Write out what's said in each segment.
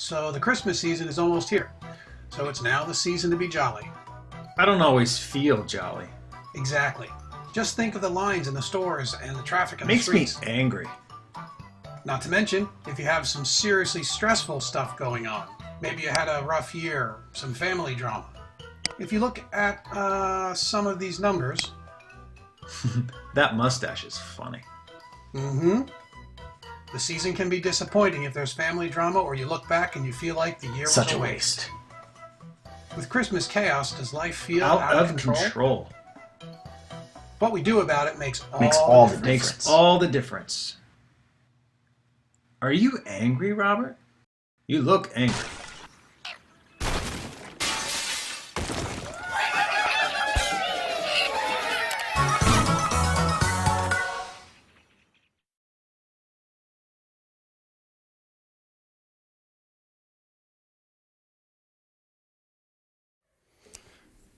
so the Christmas season is almost here. So it's now the season to be jolly. I don't always feel jolly. Exactly. Just think of the lines in the stores and the traffic in the Makes streets. me angry. Not to mention, if you have some seriously stressful stuff going on. Maybe you had a rough year, some family drama. If you look at some of these numbers... That mustache is funny. Mm-hmm. The season can be disappointing if there's family drama or you look back and you feel like the year was a waste. With Christmas chaos, does life feel out of control? What we do about it makes all the difference. Are you angry, Robert? You look angry.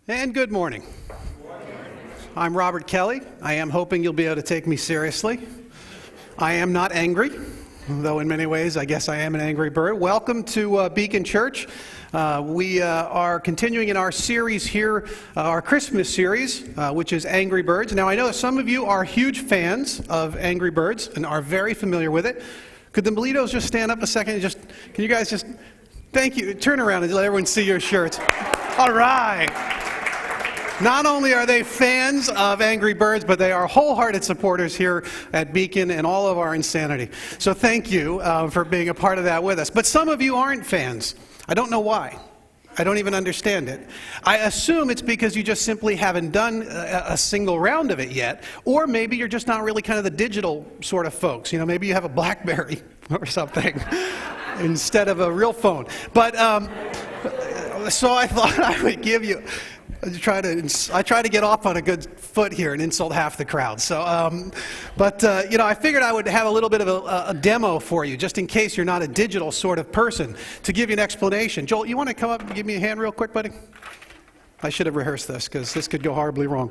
And good morning. I'm Robert Kelly. I am hoping you'll be able to take me seriously. I am not angry, though in many ways I guess I am an angry bird. Welcome to Beacon Church. We are continuing in our series here, our Christmas series, which is Angry Birds. Now I know some of you are huge fans of Angry Birds and are very familiar with it. Could the Melitos just stand up a second and can you guys just, thank you, turn around and let everyone see your shirts. All right. Not only are they fans of Angry Birds, but they are wholehearted supporters here at Beacon and all of our insanity. So thank you for being a part of that with us. But some of you aren't fans. I don't know why. I don't even understand it. I assume it's because you just simply haven't done a single round of it yet, or maybe you're just not really kind of the digital sort of folks. You know, maybe you have a BlackBerry or something instead of a real phone. But so I thought I would give you... I try to get off on a good foot here and insult half the crowd. So, I figured I would have a little bit of a demo for you, just in case you're not a digital sort of person, to give you an explanation. Joel, you want to come up and give me a hand real quick, buddy? I should have rehearsed this, because this could go horribly wrong.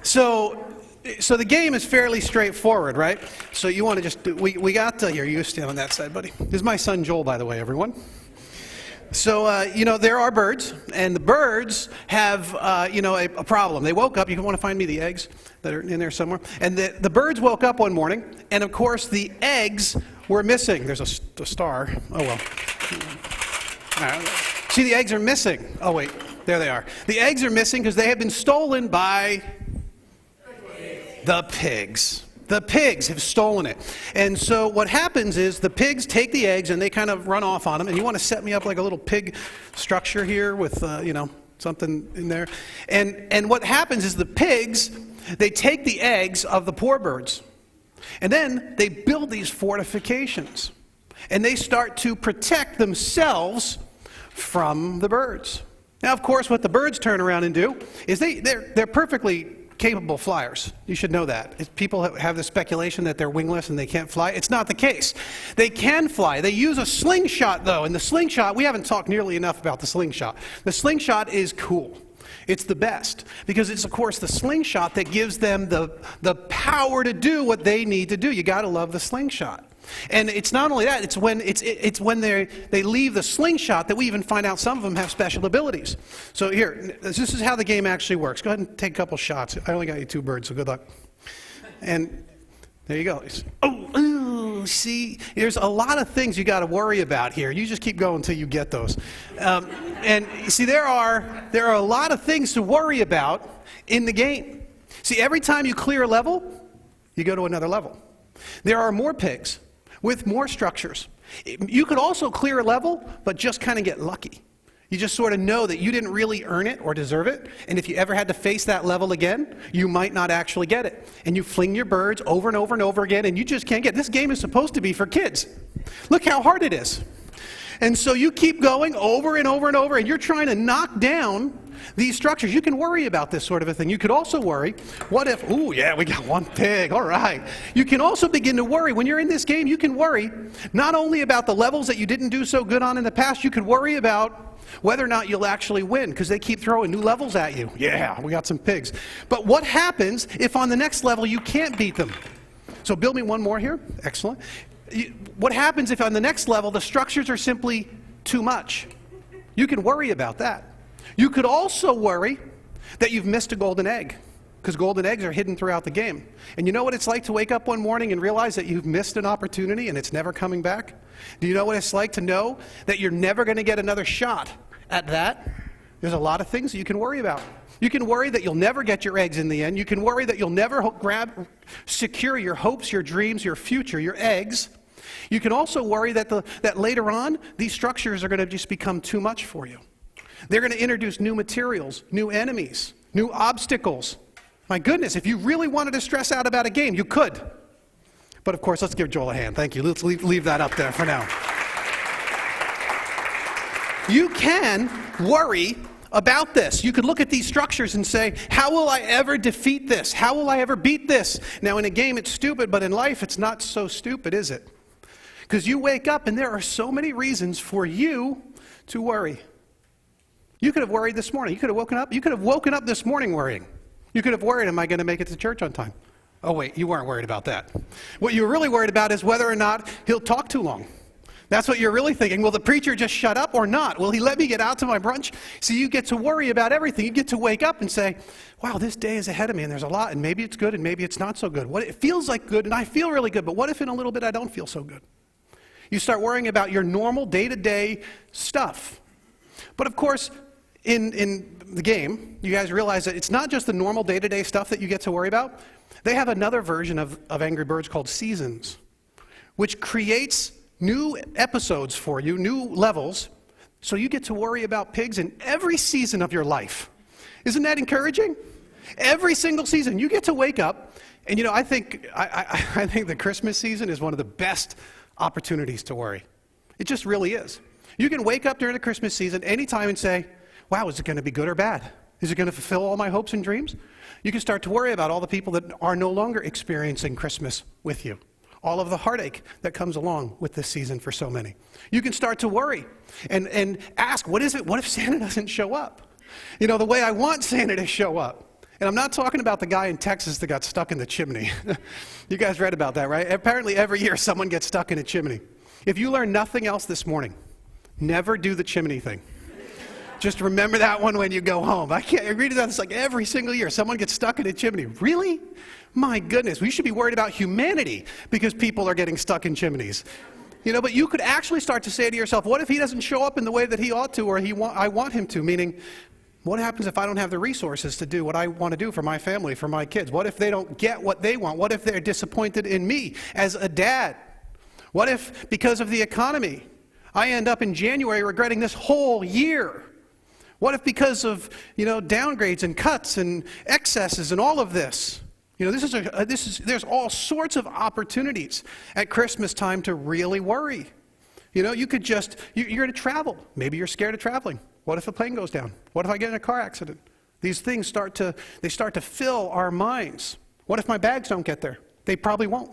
So the game is fairly straightforward, right? So you want to just, we got here, you stand on that side, buddy. This is my son Joel, by the way, everyone. So, there are birds, and the birds have, a problem. They woke up. You want to find me the eggs that are in there somewhere? And the birds woke up one morning, and of course the eggs were missing. There's a star. Oh, well. All right. See, the eggs are missing. Oh, wait. There they are. The eggs are missing because they have been stolen by the pigs. The pigs have stolen it. And so what happens is the pigs take the eggs and they kind of run off on them. And you want to set me up like a little pig structure here with, something in there. And what happens is the pigs, they take the eggs of the poor birds. And then they build these fortifications. And they start to protect themselves from the birds. Now, of course, what the birds turn around and do is they're perfectly capable flyers. You should know that. People have the speculation that they're wingless and they can't fly. It's not the case. They can fly. They use a slingshot, though. And the slingshot, we haven't talked nearly enough about the slingshot. The slingshot is cool. It's the best because it's, of course, the slingshot that gives them the power to do what they need to do. You got to love the slingshot. And it's not only that, it's when they leave the slingshot that we even find out some of them have special abilities. So here, this is how the game actually works. Go ahead and take a couple shots. I only got you 2 birds, so good luck. And there you go. See, there's a lot of things you got to worry about here. You just keep going until you get those. And you see, there are a lot of things to worry about in the game. See, every time you clear a level, you go to another level. There are more pigs with more structures. You could also clear a level, but just kind of get lucky. You just sort of know that you didn't really earn it or deserve it, and if you ever had to face that level again, you might not actually get it. And you fling your birds over and over and over again, and you just can't get it. This game is supposed to be for kids. Look how hard it is. And so you keep going over and over and over, and you're trying to knock down these structures. You can worry about this sort of a thing. You could also worry, what if, ooh, yeah, we got one pig, all right. You can also begin to worry, when you're in this game, you can worry not only about the levels that you didn't do so good on in the past, you could worry about whether or not you'll actually win, because they keep throwing new levels at you. Yeah, we got some pigs. But what happens if on the next level you can't beat them? So build me one more here. Excellent. What happens if on the next level the structures are simply too much? You can worry about that. You could also worry that you've missed a golden egg, because golden eggs are hidden throughout the game. And you know what it's like to wake up one morning and realize that you've missed an opportunity and it's never coming back? Do you know what it's like to know that you're never going to get another shot at that? There's a lot of things that you can worry about. You can worry that you'll never get your eggs in the end. You can worry that you'll never secure your hopes, your dreams, your future, your eggs. You can also worry that later on, these structures are going to just become too much for you. They're going to introduce new materials, new enemies, new obstacles. My goodness, if you really wanted to stress out about a game, you could. But of course, let's give Joel a hand. Thank you. Let's leave that up there for now. You can worry about this. You could look at these structures and say, how will I ever defeat this? How will I ever beat this? Now, in a game, it's stupid, but in life, it's not so stupid, is it? Because you wake up and there are so many reasons for you to worry. You could have worried this morning. You could have woken up this morning worrying. You could have worried, am I going to make it to church on time? Oh, wait, you weren't worried about that. What you were really worried about is whether or not he'll talk too long. That's what you're really thinking. Will the preacher just shut up or not? Will he let me get out to my brunch? See, you get to worry about everything. You get to wake up and say, wow, this day is ahead of me, and there's a lot, and maybe it's good, and maybe it's not so good. It feels like good, and I feel really good, but what if in a little bit I don't feel so good? You start worrying about your normal day-to-day stuff. But of course, in the game, you guys realize that it's not just the normal day-to-day stuff that you get to worry about. They have another version of Angry Birds called Seasons, which creates new episodes for you, new levels, so you get to worry about pigs in every season of your life. Isn't that encouraging? Every single season, you get to wake up, and I think the Christmas season is one of the best opportunities to worry. It just really is. You can wake up during the Christmas season anytime and say, wow, is it going to be good or bad? Is it going to fulfill all my hopes and dreams? You can start to worry about all the people that are no longer experiencing Christmas with you. All of the heartache that comes along with this season for so many. You can start to worry and ask, what is it? What if Santa doesn't show up? The way I want Santa to show up. And I'm not talking about the guy in Texas that got stuck in the chimney. You guys read about that, right? Apparently every year someone gets stuck in a chimney. If you learn nothing else this morning, never do the chimney thing. Just remember that one when you go home. I read about this like every single year. Someone gets stuck in a chimney. Really? My goodness. We should be worried about humanity because people are getting stuck in chimneys. But you could actually start to say to yourself, what if he doesn't show up in the way that he ought to or I want him to? Meaning, what happens if I don't have the resources to do what I want to do for my family, for my kids? What if they don't get what they want? What if they're disappointed in me as a dad? What if, because of the economy, I end up in January regretting this whole year? What if because of, downgrades and cuts and excesses and all of this? There's all sorts of opportunities at Christmas time to really worry. You could you're going to travel. Maybe you're scared of traveling. What if a plane goes down? What if I get in a car accident? These things start to fill our minds. What if my bags don't get there? They probably won't.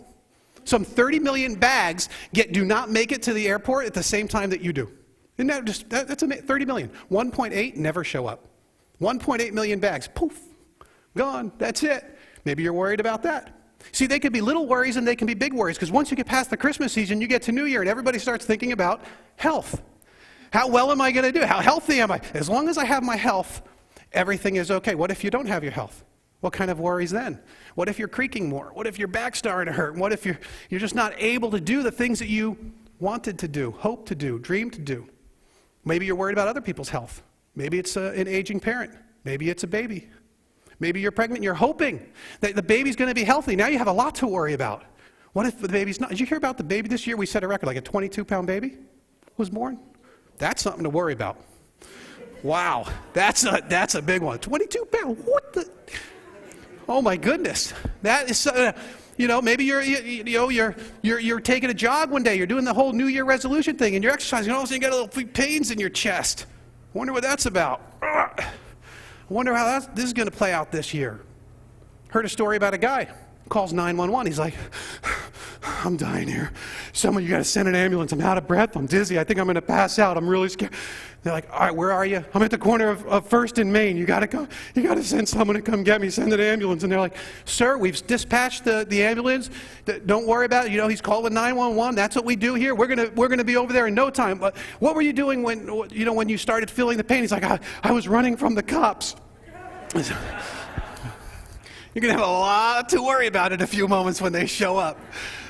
Some 30 million bags do not make it to the airport at the same time that you do. Isn't that that's 30 million. 1.8 never show up. 1.8 million bags, poof, gone. That's it. Maybe you're worried about that. See, they could be little worries and they can be big worries, because once you get past the Christmas season, you get to New Year and everybody starts thinking about health. How well am I going to do? How healthy am I? As long as I have my health, everything is okay. What if you don't have your health? What kind of worries then? What if you're creaking more? What if your back's starting to hurt? What if you're just not able to do the things that you wanted to do, hoped to do, dreamed to do? Maybe you're worried about other people's health. Maybe it's an aging parent. Maybe it's a baby. Maybe you're pregnant and you're hoping that the baby's going to be healthy. Now you have a lot to worry about. What if the baby's not? Did you hear about the baby this year? We set a record, like a 22-pound baby was born. That's something to worry about. Wow, that's a big one. 22 pounds. What the? Oh my goodness. That is. Maybe you're taking a jog one day. You're doing the whole New Year resolution thing, and you're exercising. And all of a sudden, you got little pains in your chest. I wonder what that's about. I wonder how this is going to play out this year. Heard a story about a guy calls 911. He's like, I'm dying here. Someone, you got to send an ambulance. I'm out of breath. I'm dizzy. I think I'm going to pass out. I'm really scared. They're like, all right, where are you? I'm at the corner of First and Main. You got to go. You got to send someone to come get me. Send an ambulance. And they're like, sir, we've dispatched the ambulance. Don't worry about it. He's calling 911. That's what we do here. We're gonna be over there in no time. But what were you doing when you started feeling the pain? He's like, I was running from the cops. You're going to have a lot to worry about in a few moments when they show up.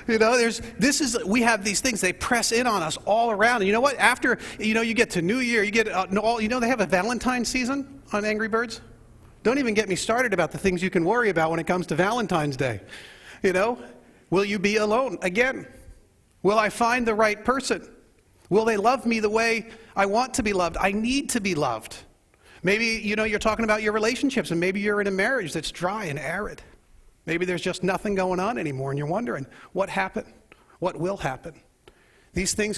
We have these things, they press in on us all around. And you know what? After, you get to New Year, you get they have a Valentine's season on Angry Birds? Don't even get me started about the things you can worry about when it comes to Valentine's Day. Will you be alone again? Will I find the right person? Will they love me the way I want to be loved? I need to be loved. Maybe, you're talking about your relationships, and maybe you're in a marriage that's dry and arid. Maybe there's just nothing going on anymore, and you're wondering, what happened? What will happen? These things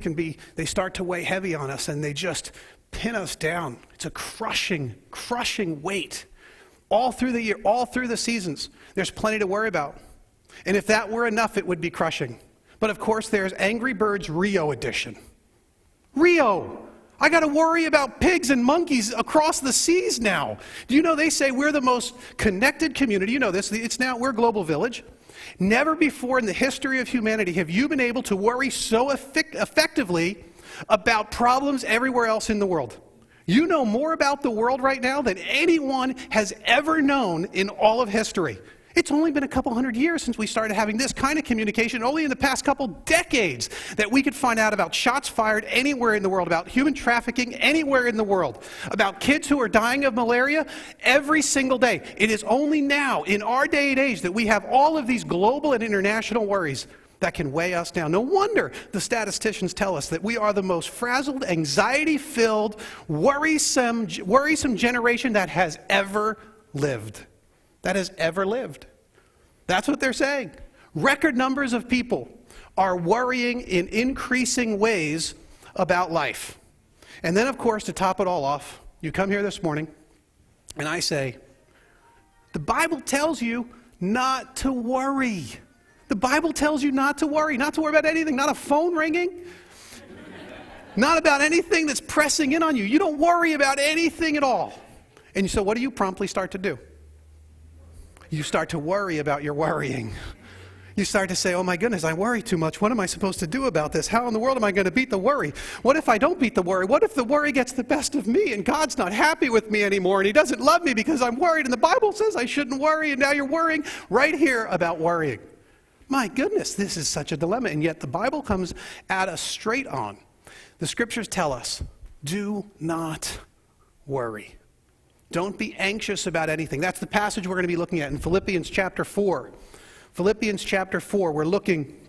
they start to weigh heavy on us, and they just pin us down. It's a crushing weight. All through the year, all through the seasons, there's plenty to worry about. And if that were enough, it would be crushing. But of course, there's Angry Birds Rio edition. Rio! I got to worry about pigs and monkeys across the seas now. Do you know they say we're the most connected community? You know this. We're a global village. Never before in the history of humanity have you been able to worry so effectively about problems everywhere else in the world. You know more about the world right now than anyone has ever known in all of history. It's only been a couple hundred years since we started having this kind of communication, only in the past couple decades that we could find out about shots fired anywhere in the world, about human trafficking anywhere in the world, about kids who are dying of malaria every single day. It is only now, in our day and age, that we have all of these global and international worries that can weigh us down. No wonder the statisticians tell us that we are the most frazzled, anxiety-filled, worrisome generation that has ever lived. That's what they're saying. Record numbers of people are worrying in increasing ways about life. And then, of course, to top it all off, you come here this morning, and I say, the Bible tells you not to worry. The Bible tells you not to worry about anything, not a phone ringing, not about anything that's pressing in on you. You don't worry about anything at all. And so what do you promptly start to do? You start to worry about your worrying. You start to say, oh my goodness, I worry too much. What am I supposed to do about this? How in the world am I going to beat the worry? What if I don't beat the worry? What if the worry gets the best of me and God's not happy with me anymore and He doesn't love me because I'm worried and the Bible says I shouldn't worry and now you're worrying right here about worrying. My goodness, this is such a dilemma, and yet the Bible comes at us straight on. The scriptures tell us, do not worry. Don't be anxious about anything. That's the passage we're going to be looking at in Philippians chapter 4. Philippians chapter 4, we're looking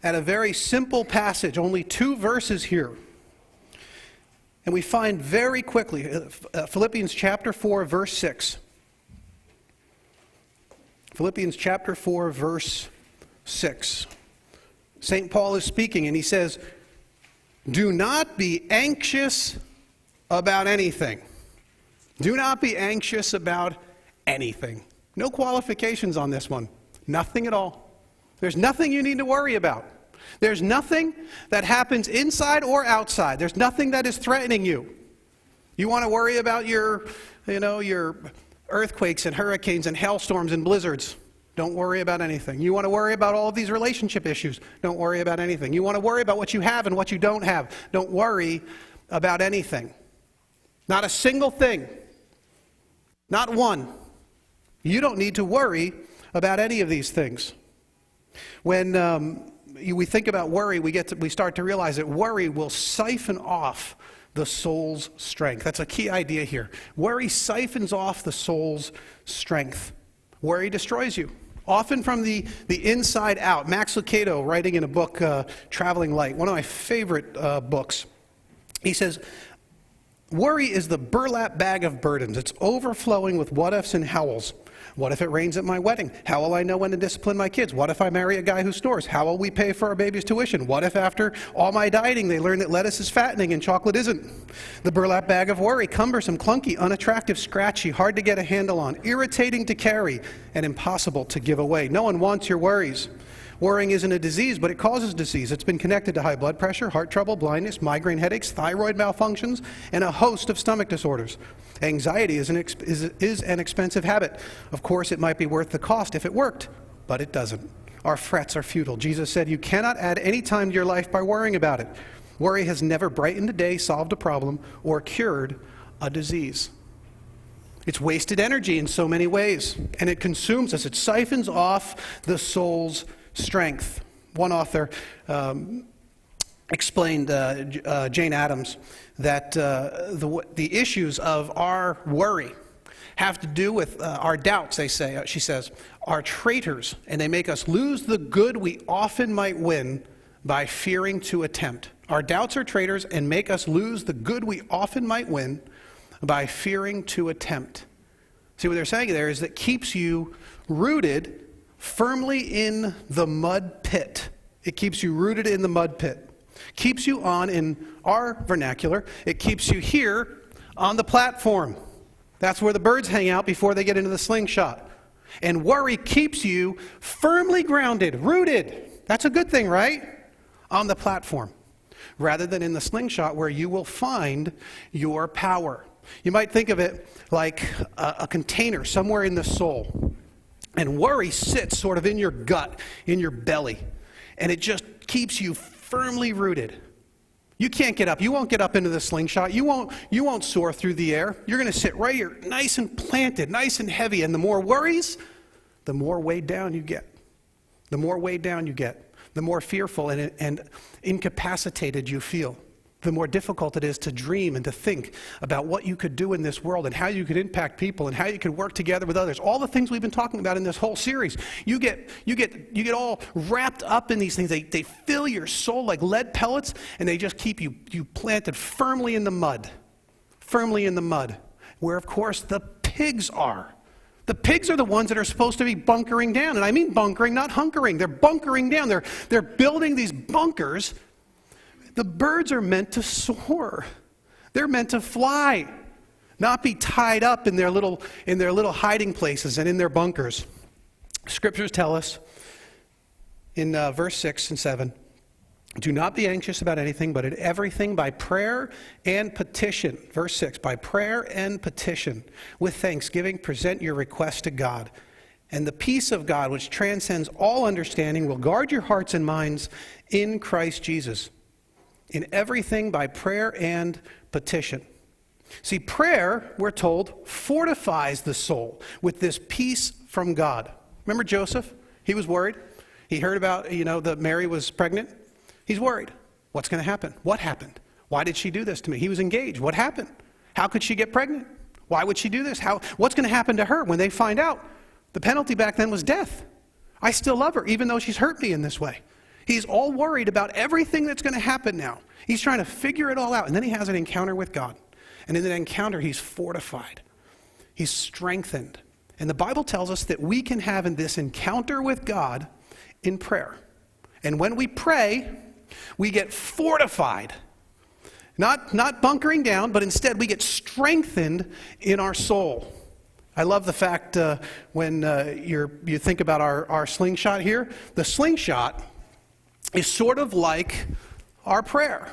at a very simple passage, only 2 verses here. And we find very quickly, Philippians chapter 4, verse 6. Philippians chapter 4, verse 6. St. Paul is speaking, and he says, do not be anxious about anything. Do not be anxious about anything. No qualifications on this one. Nothing at all. There's nothing you need to worry about. There's nothing that happens inside or outside. There's nothing that is threatening you. You want to worry about your earthquakes and hurricanes and hailstorms and blizzards. Don't worry about anything. You want to worry about all of these relationship issues. Don't worry about anything. You want to worry about what you have and what you don't have. Don't worry about anything. Not a single thing. Not one. You don't need to worry about any of these things. When we think about worry, we start to realize that worry will siphon off the soul's strength. That's a key idea here. Worry siphons off the soul's strength. Worry destroys you, often from the inside out. Max Lucado, writing in a book, Traveling Light, one of my favorite books, he says, Worry is the burlap bag of burdens. It's overflowing with what ifs and howls. What if it rains at my wedding? How will I know when to discipline my kids? What if I marry a guy who snores? How will we pay for our baby's tuition? What if after all my dieting they learn that lettuce is fattening and chocolate isn't? The burlap bag of worry, cumbersome, clunky, unattractive, scratchy, hard to get a handle on, irritating to carry, and impossible to give away. No one wants your worries. Worrying isn't a disease, but it causes disease. It's been connected to high blood pressure, heart trouble, blindness, migraine headaches, thyroid malfunctions, and a host of stomach disorders. Anxiety is an expensive habit. Of course, it might be worth the cost if it worked, but it doesn't. Our frets are futile. Jesus said, you cannot add any time to your life by worrying about it. Worry has never brightened a day, solved a problem, or cured a disease. It's wasted energy in so many ways, and it consumes us. It siphons off the soul's strength. One author explained, Jane Addams, that the issues of our worry have to do with our doubts, she says, are traitors, and they make us lose the good we often might win by fearing to attempt. Our doubts are traitors and make us lose the good we often might win by fearing to attempt. See, what they're saying there is that keeps you rooted firmly in the mud pit. It keeps you rooted in the mud pit. Keeps you on, in our vernacular, it keeps you here on the platform. That's where the birds hang out before they get into the slingshot. And worry keeps you firmly grounded, rooted. That's a good thing, right? On the platform. Rather than in the slingshot where you will find your power. You might think of it like a container somewhere in the soul. And worry sits sort of in your gut, in your belly, and it just keeps you firmly rooted. You can't get up. You won't get up into the slingshot. You won't soar through the air. You're going to sit right here, nice and planted, nice and heavy. And the more worries, the more weighed down you get. The more weighed down you get, the more fearful and incapacitated you feel. The more difficult it is to dream and to think about what you could do in this world and how you could impact people and how you could work together with others. All the things we've been talking about in this whole series. You get all wrapped up in these things. They fill your soul like lead pellets, and they just keep you planted firmly in the mud. Firmly in the mud. Where, of course, the pigs are. The pigs are the ones that are supposed to be bunkering down. And I mean bunkering, not hunkering. They're bunkering down. They're building these bunkers. The birds are meant to soar. They're meant to fly, not be tied up in their little hiding places and in their bunkers. Scriptures tell us in verse 6 and 7, do not be anxious about anything, but in everything by prayer and petition. Verse 6, by prayer and petition, with thanksgiving, present your request to God. And the peace of God, which transcends all understanding, will guard your hearts and minds in Christ Jesus. In everything by prayer and petition. See, prayer, we're told, fortifies the soul with this peace from God. Remember Joseph? He was worried. He heard about, that Mary was pregnant. He's worried. What's going to happen? What happened? Why did she do this to me? He was engaged. What happened? How could she get pregnant? Why would she do this? What's going to happen to her when they find out? The penalty back then was death. I still love her, even though she's hurt me in this way. He's all worried about everything that's going to happen now. He's trying to figure it all out. And then he has an encounter with God. And in that encounter, he's fortified. He's strengthened. And the Bible tells us that we can have in this encounter with God in prayer. And when we pray, we get fortified. Not bunkering down, but instead we get strengthened in our soul. I love the fact when you think about our slingshot here. The slingshot is sort of like our prayer.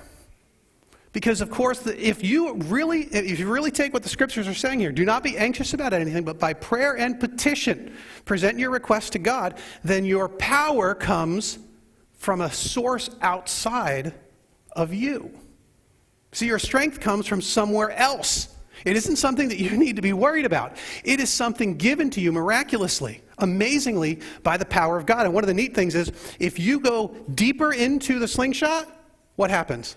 Because, of course, if you really take what the Scriptures are saying here, do not be anxious about anything, but by prayer and petition, present your request to God, then your power comes from a source outside of you. See, your strength comes from somewhere else. It isn't something that you need to be worried about. It is something given to you miraculously, amazingly, by the power of God. And one of the neat things is, if you go deeper into the slingshot, what happens?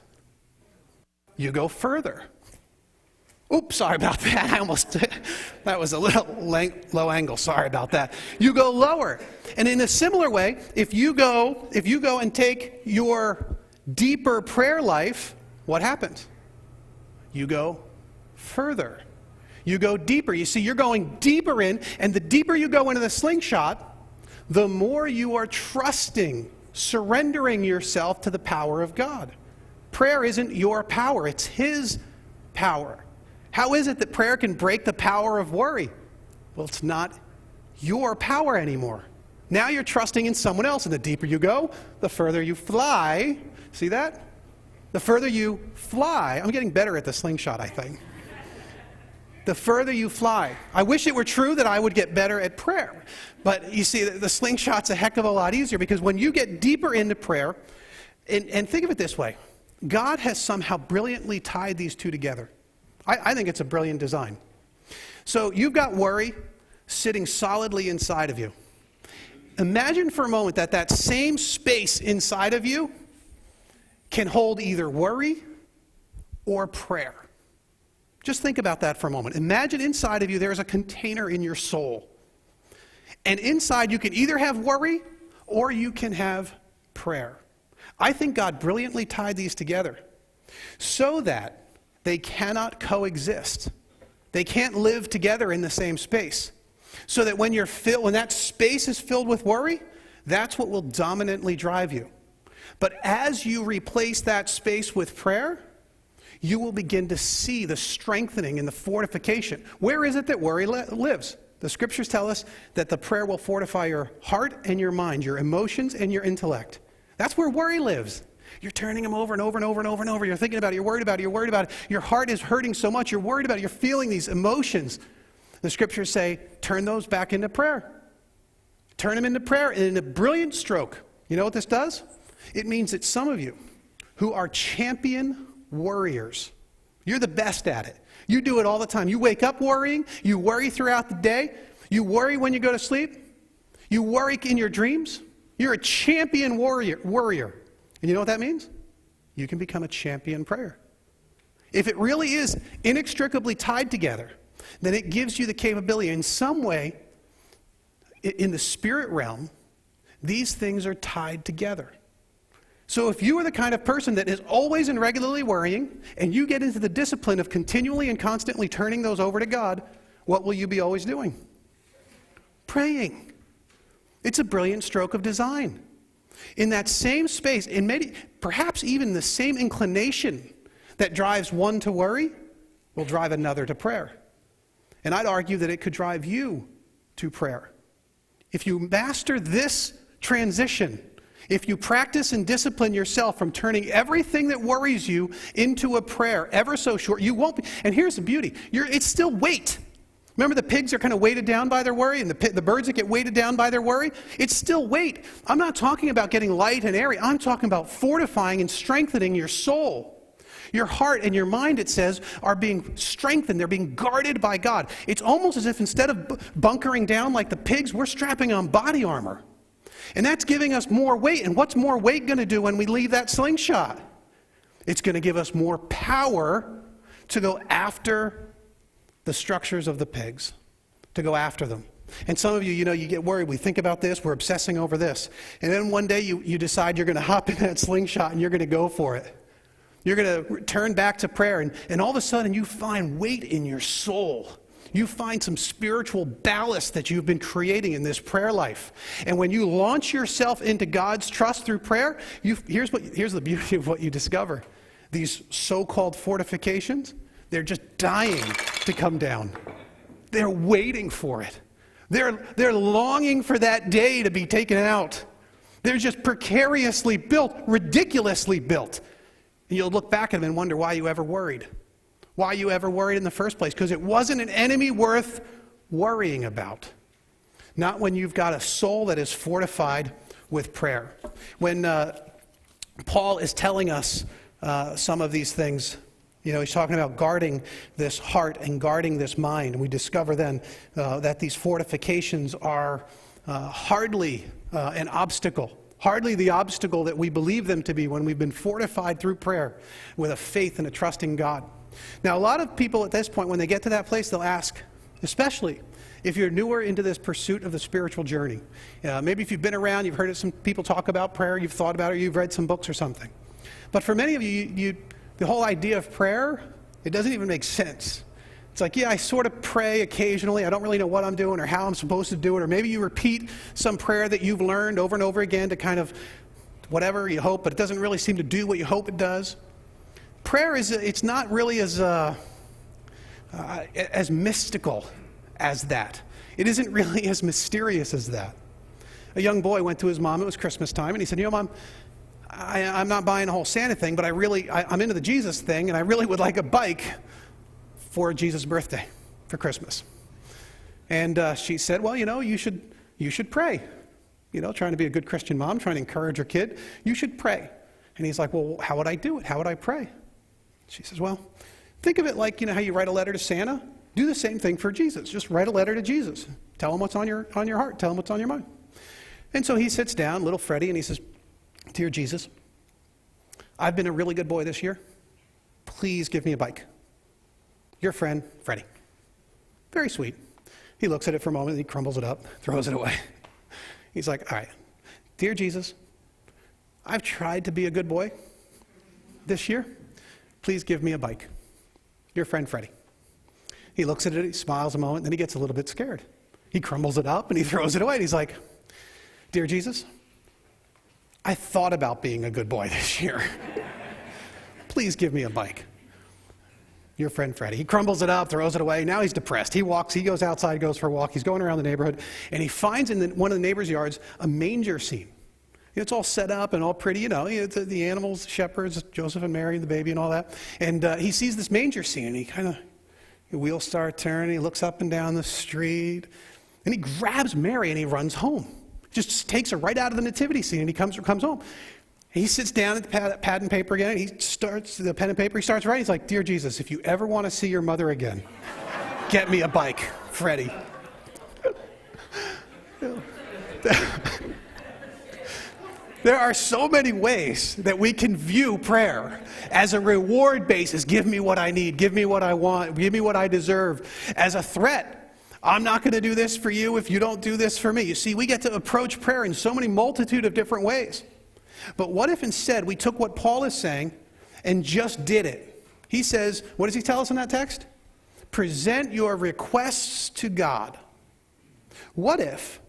You go further. Oops, sorry about that. That was a little low angle. Sorry about that. You go lower. And in a similar way, if you go and take your deeper prayer life, what happens? You go further. You go deeper. You see, you're going deeper in, and the deeper you go into the slingshot, the more you are trusting, surrendering yourself to the power of God. Prayer isn't your power, it's His power. How is it that prayer can break the power of worry? Well, it's not your power anymore. Now you're trusting in someone else, and the deeper you go, the further you fly. See that? The further you fly. I'm getting better at the slingshot, I think. The further you fly. I wish it were true that I would get better at prayer. But you see, the slingshot's a heck of a lot easier, because when you get deeper into prayer, and think of it this way, God has somehow brilliantly tied these two together. I think it's a brilliant design. So you've got worry sitting solidly inside of you. Imagine for a moment that that same space inside of you can hold either worry or prayer. Just think about that for a moment. Imagine inside of you there's a container in your soul. And inside you can either have worry or you can have prayer. I think God brilliantly tied these together so that they cannot coexist. They can't live together in the same space. So that when that space is filled with worry, that's what will dominantly drive you. But as you replace that space with prayer, you will begin to see the strengthening and the fortification. Where is it that worry lives? The scriptures tell us that the prayer will fortify your heart and your mind, your emotions and your intellect. That's where worry lives. You're turning them over and over and over and over and over. You're thinking about it. You're worried about it. You're worried about it. Your heart is hurting so much. You're worried about it. You're feeling these emotions. The scriptures say, turn those back into prayer. Turn them into prayer. And in a brilliant stroke, you know what this does? It means that some of you who are champion worriers, you're the best at it. You do it all the time. You wake up worrying. You worry throughout the day. You worry when you go to sleep. You worry in your dreams. You're a champion worrier. And you know what that means? You can become a champion prayer. If it really is inextricably tied together, then it gives you the capability in some way, in the spirit realm, these things are tied together. So if you are the kind of person that is always and regularly worrying, and you get into the discipline of continually and constantly turning those over to God, what will you be always doing? Praying. It's a brilliant stroke of design. In that same space, in maybe, perhaps even the same inclination that drives one to worry will drive another to prayer. And I'd argue that it could drive you to prayer. If you master this transition, if you practice and discipline yourself from turning everything that worries you into a prayer ever so short, you won't be. And here's the beauty. It's still weight. Remember the pigs are kind of weighted down by their worry, and the birds that get weighted down by their worry? It's still weight. I'm not talking about getting light and airy. I'm talking about fortifying and strengthening your soul. Your heart and your mind, it says, are being strengthened. They're being guarded by God. It's almost as if instead of bunkering down like the pigs, we're strapping on body armor. And that's giving us more weight. And what's more weight going to do when we leave that slingshot? It's going to give us more power to go after the structures of the pigs, to go after them. And some of you, you get worried. We think about this. We're obsessing over this. And then one day you decide you're going to hop in that slingshot and you're going to go for it. You're going to turn back to prayer, and all of a sudden you find weight in your soul. You find some spiritual ballast that you've been creating in this prayer life. And when you launch yourself into God's trust through prayer, here's the beauty of what you discover. These so-called fortifications, they're just dying to come down. They're waiting for it. They're longing for that day to be taken out. They're just precariously built, ridiculously built. And you'll look back at them and wonder why you ever worried. Why you ever worried in the first place. Because it wasn't an enemy worth worrying about. Not when you've got a soul that is fortified with prayer. When Paul is telling us some of these things, he's talking about guarding this heart and guarding this mind. And we discover then that these fortifications are hardly an obstacle. Hardly the obstacle that we believe them to be when we've been fortified through prayer with a faith and a trust in God. Now, a lot of people at this point, when they get to that place, they'll ask, especially if you're newer into this pursuit of the spiritual journey. Maybe if you've been around, you've heard some people talk about prayer, you've thought about it, you've read some books or something. But for many of you, the whole idea of prayer, it doesn't even make sense. It's like, yeah, I sort of pray occasionally. I don't really know what I'm doing or how I'm supposed to do it. Or maybe you repeat some prayer that you've learned over and over again to kind of whatever you hope, but it doesn't really seem to do what you hope it does. Prayer it's not really as mystical as that. It isn't really as mysterious as that. A young boy went to his mom, it was Christmas time, and he said, Mom, I'm not buying the whole Santa thing, but I'm into the Jesus thing, and I really would like a bike for Jesus' birthday, for Christmas. And she said, well, you should pray. Trying to be a good Christian mom, trying to encourage her kid, you should pray. And he's like, well, how would I do it? How would I pray? She says, well, think of it like, how you write a letter to Santa. Do the same thing for Jesus. Just write a letter to Jesus. Tell him what's on your heart. Tell him what's on your mind. And so he sits down, little Freddie, and he says, Dear Jesus, I've been a really good boy this year. Please give me a bike. Your friend, Freddie. Very sweet. He looks at it for a moment, and he crumbles it up, throws it away. He's like, all right, dear Jesus, I've tried to be a good boy this year. Please give me a bike. Your friend, Freddie. He looks at it, he smiles a moment, then he gets a little bit scared. He crumbles it up, and he throws it away, and he's like, Dear Jesus, I thought about being a good boy this year. Please give me a bike. Your friend Freddie. He crumbles it up, throws it away. Now he's depressed. He goes outside, goes for a walk. He's going around the neighborhood, and he finds in one of the neighbor's yards a manger scene. It's all set up and all pretty, it's the animals, the shepherds, Joseph and Mary and the baby and all that. And he sees this manger scene, and he kind of, wheels start turning. He looks up and down the street, and he grabs Mary and he runs home. Just takes her right out of the nativity scene, and he comes home. He sits down at the pad and paper again, and he starts the pen and paper. He starts writing. He's like, Dear Jesus, if you ever want to see your mother again, get me a bike, Freddie. There are so many ways that we can view prayer as a reward basis. Give me what I need. Give me what I want. Give me what I deserve. As a threat. I'm not going to do this for you if you don't do this for me. You see, we get to approach prayer in so many multitude of different ways. But what if instead we took what Paul is saying and just did it? He says, what does he tell us in that text? Present your requests to God. What if,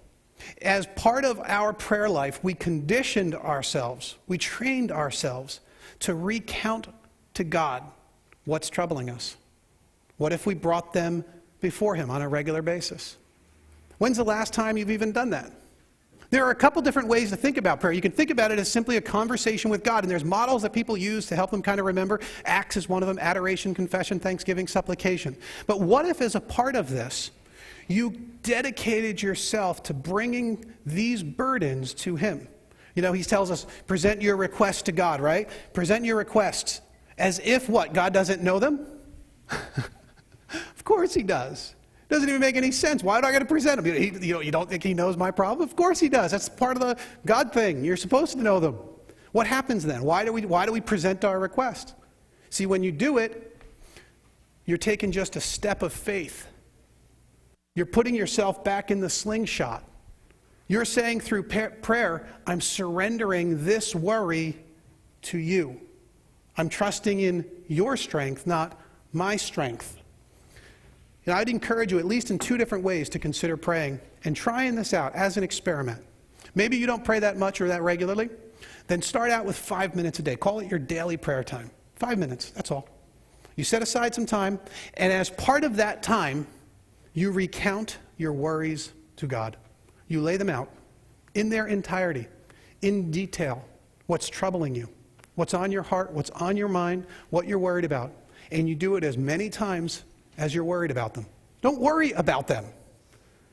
as part of our prayer life, we conditioned ourselves, we trained ourselves to recount to God what's troubling us? What if we brought them before him on a regular basis? When's the last time you've even done that? There are a couple different ways to think about prayer. You can think about it as simply a conversation with God, and there's models that people use to help them kind of remember. Acts is one of them: adoration, confession, thanksgiving, supplication. But what if, as a part of this, you dedicated yourself to bringing these burdens to him? He tells us, present your requests to God, right? Present your requests as if what? God doesn't know them? Of course he does. Doesn't even make any sense. Why do I got to present him? You don't think he knows my problem? Of course he does. That's part of the God thing. You're supposed to know them. What happens then? Why do we present our request? See, when you do it, you're taking just a step of faith. You're putting yourself back in the slingshot. You're saying through prayer, I'm surrendering this worry to you. I'm trusting in your strength, not my strength. I'd encourage you, at least in two different ways, to consider praying and trying this out as an experiment. Maybe you don't pray that much or that regularly. Then start out with 5 minutes a day. Call it your daily prayer time. 5 minutes, that's all. You set aside some time, and as part of that time, you recount your worries to God. You lay them out in their entirety, in detail, what's troubling you, what's on your heart, what's on your mind, what you're worried about. And you do it as many times as you're worried about them. Don't worry about them.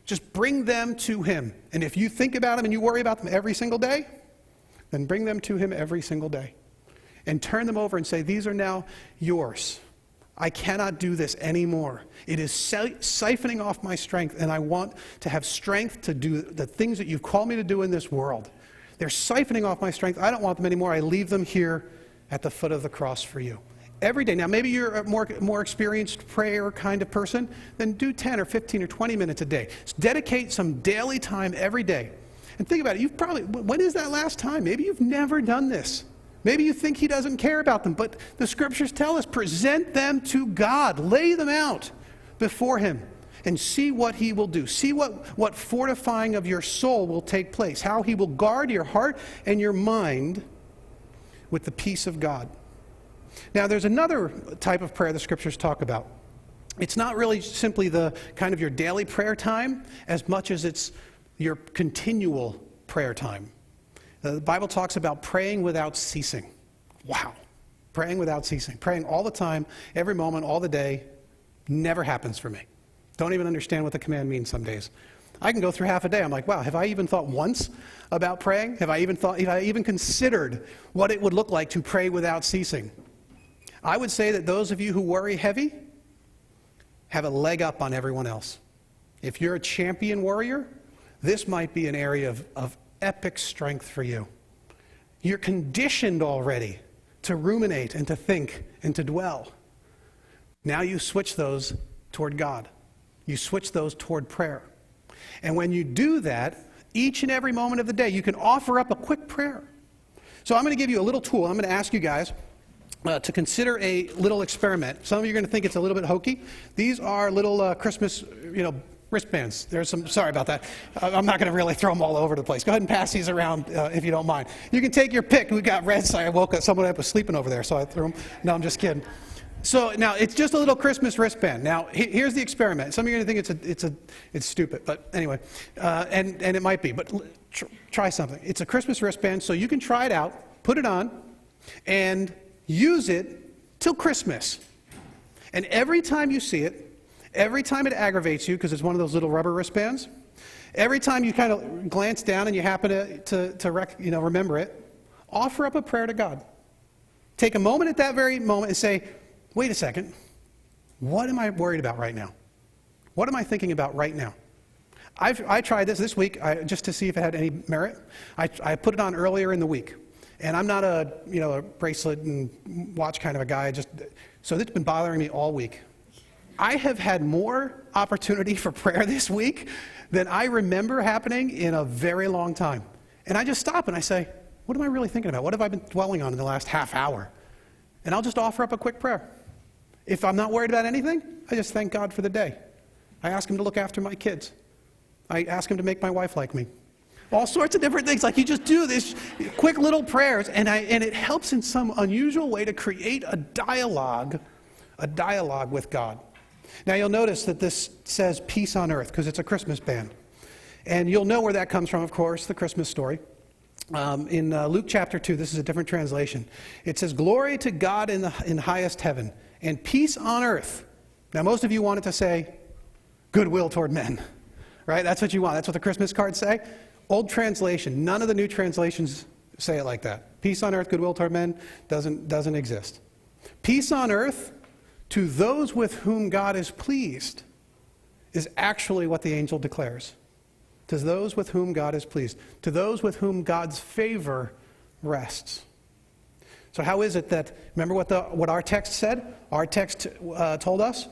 Just bring them to him. And if you think about them and you worry about them every single day, then bring them to him every single day. And turn them over and say, these are now yours. I cannot do this anymore. It is siphoning off my strength, and I want to have strength to do the things that you've called me to do in this world. They're siphoning off my strength. I don't want them anymore. I leave them here at the foot of the cross for you. Every day. Now, maybe you're a more experienced prayer kind of person, then do 10 or 15 or 20 minutes a day. Dedicate some daily time every day. And think about it. When is that last time? Maybe you've never done this. Maybe you think he doesn't care about them, but the scriptures tell us, present them to God. Lay them out. before him and see what he will do. See what fortifying of your soul will take place, how he will guard your heart and your mind with the peace of God. Now, there's another type of prayer the scriptures talk about. It's not really simply the kind of your daily prayer time as much as it's your continual prayer time. The Bible talks about praying without ceasing. Wow. Praying without ceasing. Praying all the time, every moment, all the day, never happens for me. Don't even understand what the command means some days. I can go through half a day. I'm like, wow, have I even thought once about praying? Have I even considered what it would look like to pray without ceasing? I would say that those of you who worry heavy have a leg up on everyone else. If you're a champion warrior, this might be an area of epic strength for you. You're conditioned already to ruminate and to think and to dwell. Now you switch those toward God. You switch those toward prayer. And when you do that, each and every moment of the day, you can offer up a quick prayer. So I'm going to give you a little tool. I'm going to ask you guys to consider a little experiment. Some of you are going to think it's a little bit hokey. These are little Christmas, wristbands. Sorry about that. I'm not going to really throw them all over the place. Go ahead and pass these around if you don't mind. You can take your pick. We got red, so I woke up, someone was sleeping over there, so I threw them. No, I'm just kidding. So now it's just a little Christmas wristband. Now here's the experiment. Some of you are going to think it's stupid, but anyway, and it might be. But try something. It's a Christmas wristband, so you can try it out, put it on, and use it till Christmas. And every time you see it, every time it aggravates you, because it's one of those little rubber wristbands, every time you kind of glance down and you happen to remember it, offer up a prayer to God. Take a moment at that very moment and say, wait a second, what am I worried about right now? What am I thinking about right now? I tried this week just to see if it had any merit. I put it on earlier in the week. And I'm not a bracelet and watch kind of a guy. So it's been bothering me all week. I have had more opportunity for prayer this week than I remember happening in a very long time. And I just stop and I say, what am I really thinking about? What have I been dwelling on in the last half hour? And I'll just offer up a quick prayer. If I'm not worried about anything, I just thank God for the day. I ask him to look after my kids. I ask him to make my wife like me. All sorts of different things. Like you just do this quick little prayers, and it helps in some unusual way to create a dialogue with God. Now you'll notice that this says peace on earth because it's a Christmas band. And you'll know where that comes from, of course, the Christmas story. In Luke chapter 2, this is a different translation. It says, glory to God in highest heaven and peace on earth. Now most of you want it to say goodwill toward men, right? That's what you want. That's what the Christmas cards say. Old translation, none of the new translations say it like that. Peace on earth, goodwill toward men doesn't exist. Peace on earth to those with whom God is pleased is actually what the angel declares. To those with whom God is pleased. To those with whom God's favor rests. So how is it that, remember what our text said? Our text told us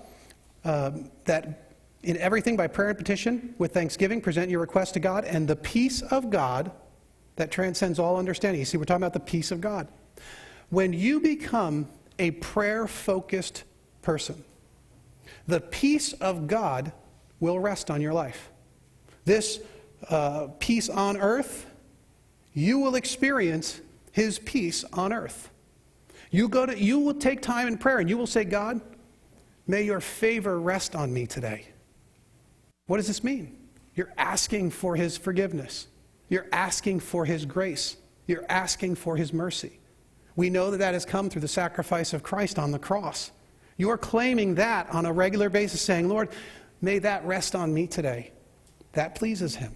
that in everything by prayer and petition with thanksgiving, present your request to God, and the peace of God that transcends all understanding. You see, we're talking about the peace of God. When you become a prayer-focused person, the peace of God will rest on your life. This peace on earth, you will experience his peace on earth. You will take time in prayer and you will say, God, may your favor rest on me today. What does this mean? You're asking for his forgiveness. You're asking for his grace. You're asking for his mercy. We know that has come through the sacrifice of Christ on the cross. You're claiming that on a regular basis, saying, Lord, may that rest on me today. That pleases him.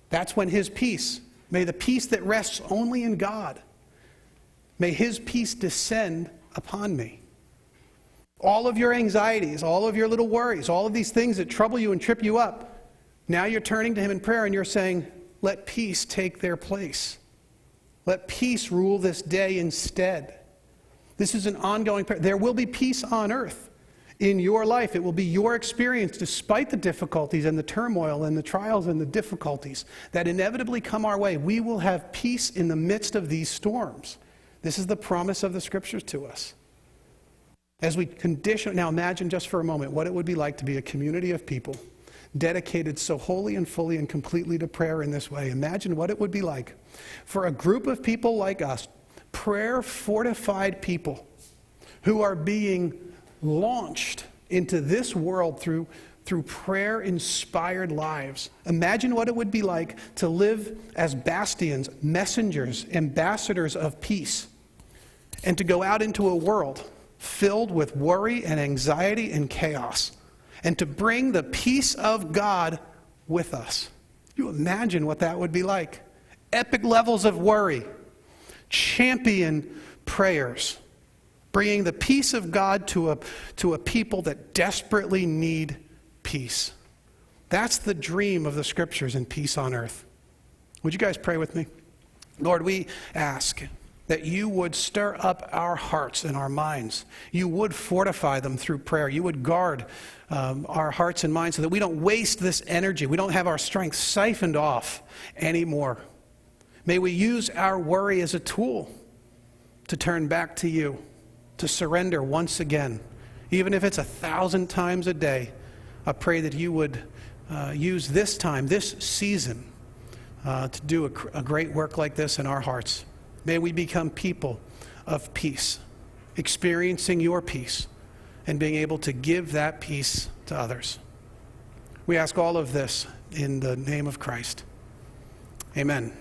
That's when his peace, may the peace that rests only in God, may his peace descend upon me. All of your anxieties, all of your little worries, all of these things that trouble you and trip you up, now you're turning to him in prayer and you're saying, let peace take their place. Let peace rule this day instead. This is an ongoing prayer. There will be peace on earth in your life. It will be your experience despite the difficulties and the turmoil and the trials and the difficulties that inevitably come our way. We will have peace in the midst of these storms. This is the promise of the scriptures to us. As we condition, now imagine just for a moment what it would be like to be a community of people dedicated so wholly and fully and completely to prayer in this way. Imagine what it would be like for a group of people like us, prayer-fortified people who are being launched into this world through prayer-inspired lives. Imagine what it would be like to live as bastions, messengers, ambassadors of peace, and to go out into a world filled with worry and anxiety and chaos, and to bring the peace of God with us. You imagine what that would be like. Epic levels of worry, champion prayers, bringing the peace of God to a people that desperately need peace. That's the dream of the Scriptures and peace on earth. Would you guys pray with me? Lord, we ask that you would stir up our hearts and our minds. You would fortify them through prayer. You would guard our hearts and minds so that we don't waste this energy. We don't have our strength siphoned off anymore. May we use our worry as a tool to turn back to you, to surrender once again. Even if it's 1,000 times a day, I pray that you would use this time, this season, to do a great work like this in our hearts. May we become people of peace, experiencing your peace and being able to give that peace to others. We ask all of this in the name of Christ. Amen.